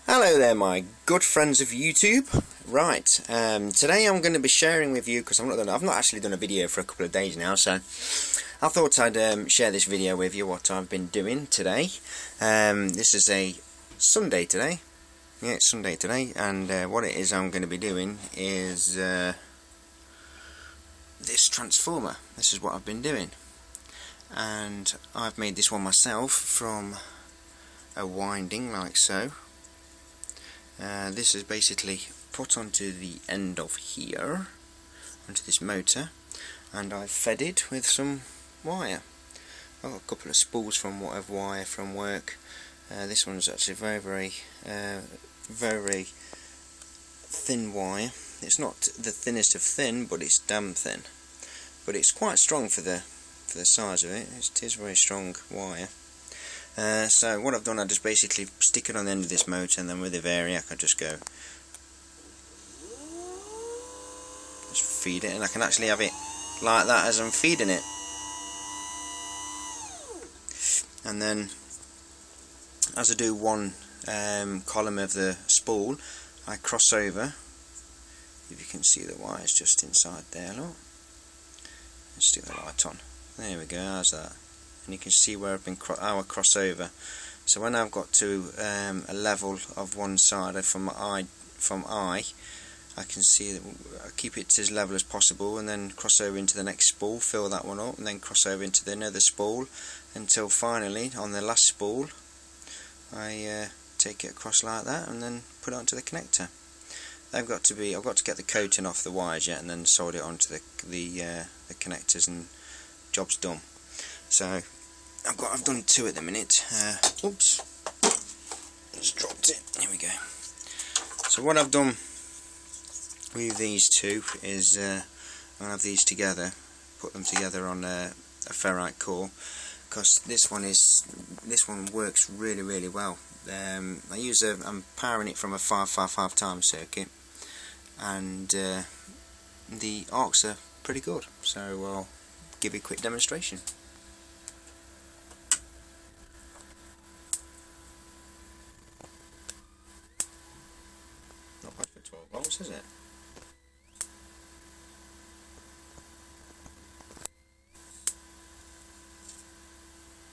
Hello there, my good friends of YouTube. Right, today I'm going to be sharing with you, because I've not actually done a video for a couple of days now, so I thought I'd share this video with you, what I've been doing today. This is a Sunday today. Yeah, it's Sunday today, and what it is I'm going to be doing is this transformer. This is what I've been doing, and I've made this one myself from a winding like so. This is basically put onto the end of here, onto this motor, and I've fed it with some wire. I've got a couple of spools from wire from work. This one's actually very thin wire. It's not the thinnest of thin, but it's damn thin. But it's quite strong for the size of it. It is very strong wire. So what I've done, I just basically stick it on the end of this motor, and then with the variac I just feed it, and I can actually have it like that as I'm feeding it. And then as I do one column of the spool, I cross over. If you can see the wires just inside there, look. Let's stick the light on. There we go, how's that? And you can see where I've been I cross over. So when I've got to a level of one side from I can see that I keep it as level as possible, and then cross over into the next spool, fill that one up, and then cross over into another spool until finally on the last spool I take it across like that, and then put it onto the connector. I've got to get the coating off the wires yet, and then solder it onto the connectors, and job's done. So I've done two at the minute. Oops, just dropped it. Here we go. So what I've done with these two is I'll have these together, put them together on a ferrite core, because this one works really well. I'm powering it from a 555 times circuit, and the arcs are pretty good. So I'll give you a quick demonstration. Not bad for 12 volts, is it?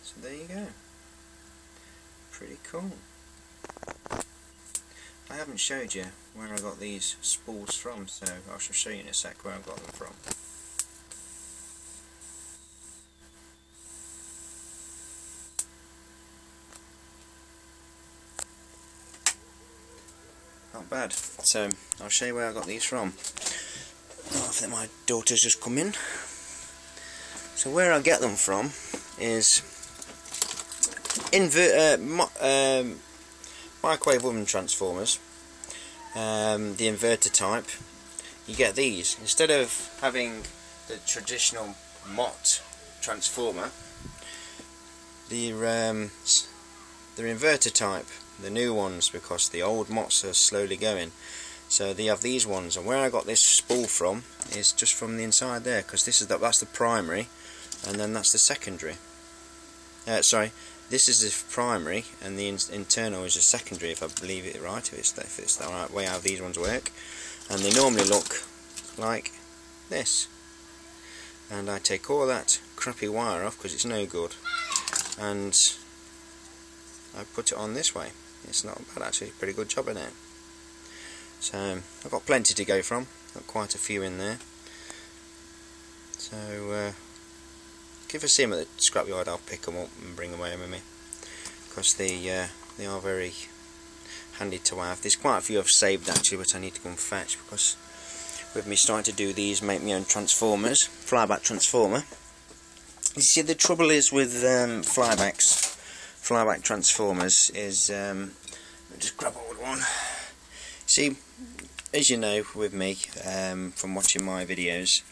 So there you go. Pretty cool. I haven't showed you where I got these spools from, so I shall show you in a sec where I got them from. Not bad. So I'll show you where I got these from. Oh, I think my daughter's just come in. So where I get them from is microwave oven transformers. The inverter type. You get these instead of having the traditional MOT transformer. They're inverter type. The new ones, because the old MOTs are slowly going. So they have these ones, and where I got this spool from is just from the inside there, because that's the primary, and then that's the secondary. Sorry, this is the primary, and the internal is the secondary, if I believe it right, if it's the right way how these ones work. And they normally look like this. And I take all that crappy wire off because it's no good, and I put it on this way. It's not bad actually, pretty good job in it. So I've got plenty to go from, got quite a few in there. So if I see them at the scrapyard, I'll pick them up and bring them home with me, because they are very handy to have. There's quite a few I've saved actually, but I need to go and fetch, because with me starting to do these, make my own transformers, flyback transformer. You see, the trouble is with flyback transformers is, let me just grab hold of one. See, as you know with me from watching my videos,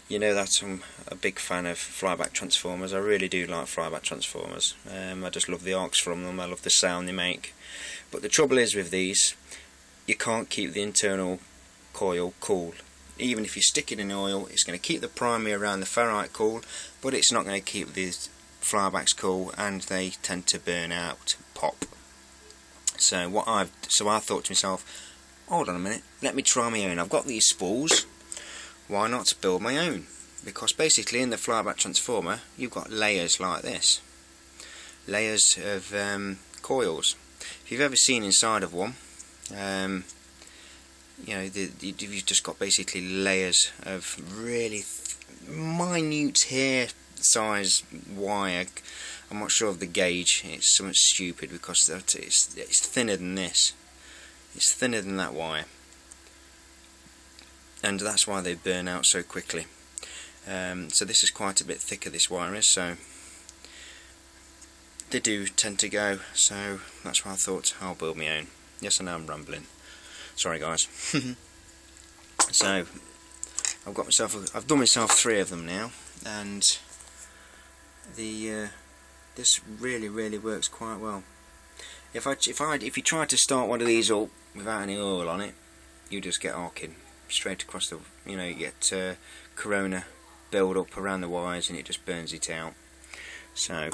you know that I'm a big fan of flyback transformers. I really do like flyback transformers. I just love the arcs from them, I love the sound they make. But the trouble is with these, you can't keep the internal coil cool. Even if you stick it in oil, it's going to keep the primary around the ferrite cool, but it's not going to keep these flybacks cool, and they tend to burn out, pop. So I thought to myself, hold on a minute, let me try my own. I've got these spools, why not build my own? Because basically in the flyback transformer you've got layers like this, layers of coils. If you've ever seen inside of one, you know, you've just got basically layers of really minute hair size wire. I'm not sure of the gauge, it's something stupid because it's thinner than this. It's thinner than that wire, and that's why they burn out so quickly. So this is quite a bit thicker, this wire is, so they do tend to go, so that's why I thought I'll build my own. Yes, I know I'm rambling, sorry guys. So I've done myself 3 of them now, and this really works quite well. If you try to start one of these up without any oil on it, you just get arcing straight across the, you know, you get corona build up around the wires and it just burns it out. So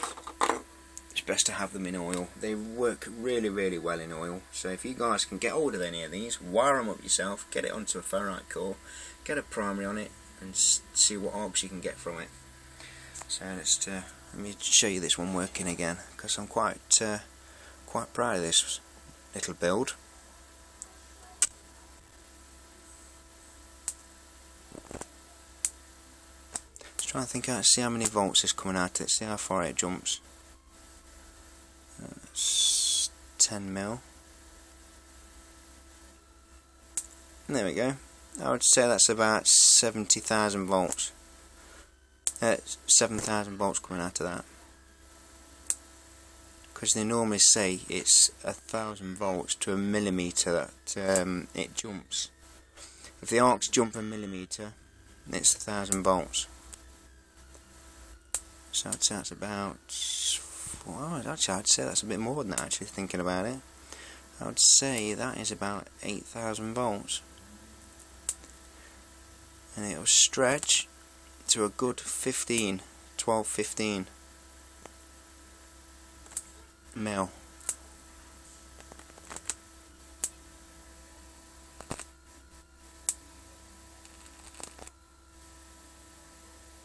it's best to have them in oil. They work really well in oil. So if you guys can get hold of any of these, wire them up yourself, get it onto a ferrite core, get a primary on it, and see what arcs you can get from it. So let me show you this one working again, because I'm quite proud of this little build. Just trying to think out, see how many volts is coming out of it, see how far it jumps. It's 10 mil. And there we go. I would say that's about 70,000 volts. 7,000 volts coming out of that. Because they normally say it's 1,000 volts to a millimetre that it jumps. If the arcs jump a millimetre, it's 1,000 volts. So I'd say that's about, well, actually I'd say that's a bit more than that, actually, thinking about it. I would say that is about 8,000 volts. And it will stretch to a good 15 mil.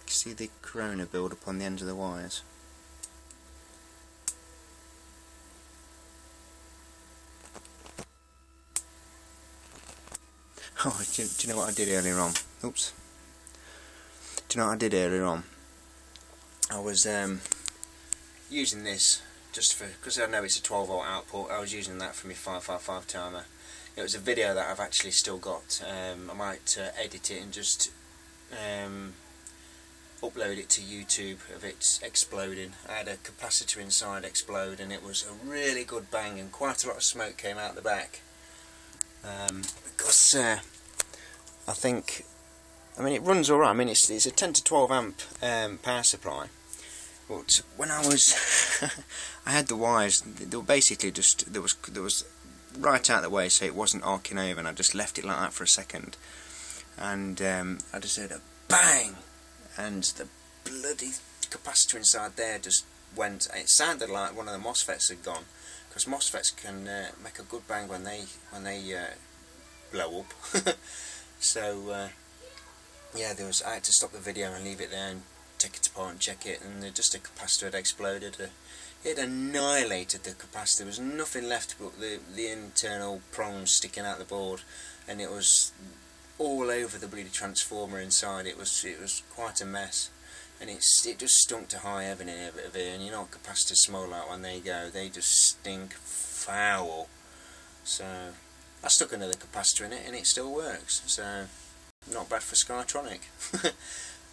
See the corona build up on the ends of the wires. Oh, do you know what I did earlier on? Oops. Do you know what I did earlier on? I was using this just for, because I know it's a 12 volt output, I was using that for my 555 timer. It was a video that I've actually still got. I might edit it and just upload it to YouTube of it exploding. I had a capacitor inside explode and it was a really good bang and quite a lot of smoke came out the back. Because I think, I mean, it runs alright. I mean, it's a 10 to 12 amp power supply. But when I was, I had the wires. They were basically just there was right out of the way, so it wasn't arcing over, and I just left it like that for a second, and I just heard a bang, and the bloody capacitor inside there just went. It sounded like one of the MOSFETs had gone, because MOSFETs can make a good bang when they blow up. So yeah, I had to stop the video and leave it there and take it apart and check it, and just a capacitor had exploded. It annihilated the capacitor. There was nothing left but the internal prongs sticking out the board, and it was all over the bloody transformer inside. It was quite a mess, and it just stunk to high heaven in a bit of here. And you know what capacitors smell like when they go? They just stink foul. So I stuck another capacitor in it, and it still works. So not bad for Skytronic.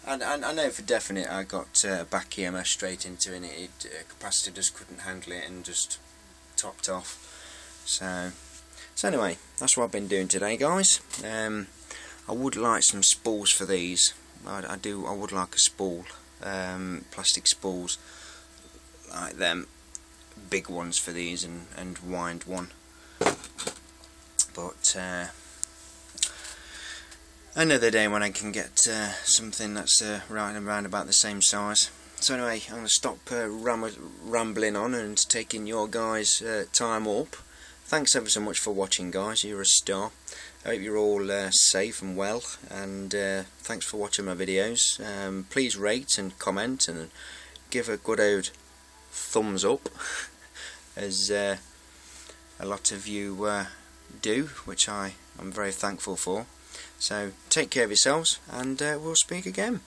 And I know for definite I got back EMS straight into it, and capacitor just couldn't handle it and just topped off. So anyway, that's what I've been doing today, guys. I would like some spools for these. I would like a spool, plastic spools like them, big ones for these, and wind one. But another day when I can get something that's right around about the same size. So anyway, I'm going to stop rambling on and taking your guys' time up. thanks ever so much for watching, guys. You're a star. I hope you're all safe and well, and thanks for watching my videos. Please rate and comment and give a good old thumbs up as a lot of you do, which I'm very thankful for. So take care of yourselves, and we'll speak again.